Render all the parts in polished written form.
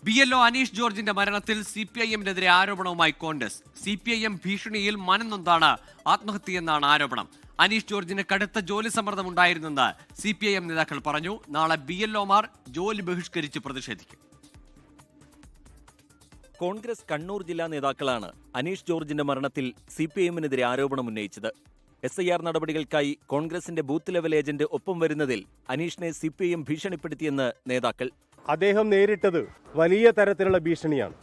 BLO Aneesh ജോർജിന്റെ മരണത്തിൽ CPIM-നെതിരെ ആരോപണവുമായി കോൺഗ്രസ്. CPIM ഭീഷണിയിൽ മനംനൊന്താണ് ആത്മഹത്യയെന്നാണ് ആരോപണം. അനീഷ് ജോർജിന് കടുത്ത ജോലി സമ്മർദ്ദമുണ്ടായിരുന്നെന്ന് CPIM നേതാക്കൾ പറഞ്ഞു. നാളെ BLO-മാർ ജോലി ബഹിഷ്കരിച്ച് പ്രതിഷേധിക്കും. കോൺഗ്രസ് കണ്ണൂർ ജില്ലാ നേതാക്കളാണ് അനീഷ് ജോർജിന്റെ മരണത്തിൽ CPIM-നെതിരെ ആരോപണം ഉന്നയിച്ചത്. SIR നടപടികൾക്കായി കോൺഗ്രസിന്റെ ബൂത്ത് ലെവൽ ഏജന്റ് ഒപ്പം വരുന്നതിൽ അനീഷിനെ CPIM ഭീഷണിപ്പെടുത്തിയെന്ന് നേതാക്കൾ. അദ്ദേഹം നേരിട്ടത് വലിയ തരത്തിലുള്ള ഭീഷണിയാണ്.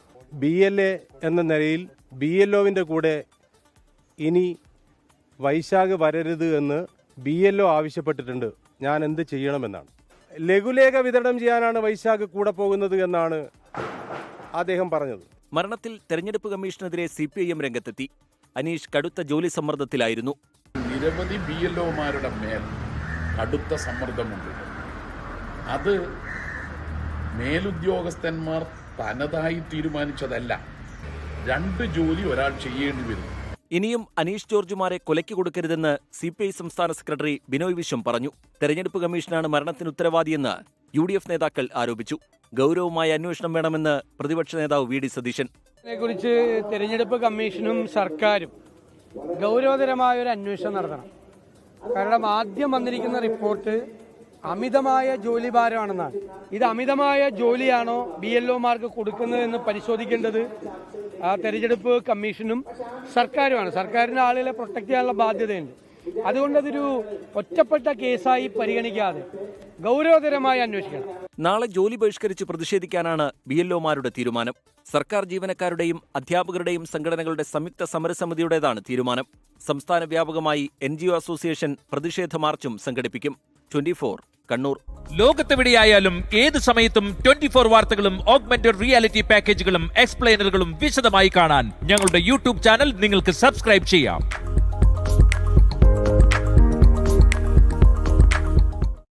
BLA എന്ന നിലയിൽ BLO-വിന്റെ കൂടെ ഇനി വൈശാഖ് വരരുത് എന്ന് BLO ആവശ്യപ്പെട്ടിട്ടുണ്ട്. ഞാൻ എന്ത് ചെയ്യണമെന്നാണ്. ലഘുലേഖ വിതരണം ചെയ്യാനാണ് വൈശാഖ് കൂടെ പോകുന്നത് എന്നാണ് അദ്ദേഹം പറഞ്ഞത്. മരണത്തിൽ തെരഞ്ഞെടുപ്പ് കമ്മീഷനെതിരെ CPIM രംഗത്തെത്തി. അനീഷ് കടുത്ത ജോലി സമ്മർദ്ദത്തിലായിരുന്നു. നിരവധി BLO-മാരുടെ മേൽ കടുത്ത സമ്മർദ്ദമുണ്ട്. അത് മേലുദ്യോഗസ്ഥന്മാർ തനതായി തീരുമാനിച്ചതല്ല. 2 ജോലി ഒരാൾ ചെയ്യേണ്ടി വരും. ഇനിയും അനീഷ് ജോർജുമാരെ കൊലയ്ക്ക് കൊടുക്കരുതെന്ന് CPI സംസ്ഥാന സെക്രട്ടറി ബിനോയ് വിശ്വം പറഞ്ഞു. തെരഞ്ഞെടുപ്പ് കമ്മീഷനാണ് മരണത്തിന് ഉത്തരവാദിയെന്ന് UDF നേതാക്കൾ ആരോപിച്ചു. ഗൗരവമായ അന്വേഷണം വേണമെന്ന് പ്രതിപക്ഷ നേതാവ് VD സതീശൻ. ഇതിനെക്കുറിച്ച് തെരഞ്ഞെടുപ്പ് കമ്മീഷനും സർക്കാരും ഗൗരവതരമായ ഒരു അന്വേഷണം നടത്തണം. കാരണം ആദ്യം വന്നിരിക്കുന്ന റിപ്പോർട്ട് അമിതമായ ജോലി ഭാരമാണെന്നാണ്. ഇത് അമിതമായ ജോലിയാണോ BLO-മാർക്ക് കൊടുക്കുന്നതെന്ന് പരിശോധിക്കേണ്ടത് തെരഞ്ഞെടുപ്പ് കമ്മീഷനും സർക്കാരുമാണ്. സർക്കാരിന് ആളുകളെ പ്രൊട്ടക്ട് ചെയ്യാനുള്ള ബാധ്യതയുണ്ട്. അതുകൊണ്ട് അതൊരു ഒറ്റപ്പെട്ട കേസായി പരിഗണിക്കാതെ ഗൗരവതരമായി അന്വേഷിക്കണം. നാളെ ജോലി ബഹിഷ്കരിച്ച് പ്രതിഷേധിക്കാനാണ് BLO-മാരുടെ തീരുമാനം. സർക്കാർ ജീവനക്കാരുടെയും അധ്യാപകരുടെയും സംഘടനകളുടെ സംയുക്ത സമരസമിതിയുടേതാണ് തീരുമാനം. സംസ്ഥാന വ്യാപകമായി NGO അസോസിയേഷൻ പ്രതിഷേധ മാർച്ചും സംഘടിപ്പിക്കും. 24 കണ്ണൂർ. ലോകത്തെവിടെയായാലും ഏത് സമയത്തും 24 വാർത്തകളും ഓഗ്മെന്റഡ് റിയാലിറ്റി പാക്കേജുകളും എക്സ്പ്ലെയിനറുകളും വിശദമായി കാണാൻ ഞങ്ങളുടെ YouTube ചാനൽ നിങ്ങൾക്ക് സബ്സ്ക്രൈബ് ചെയ്യാം.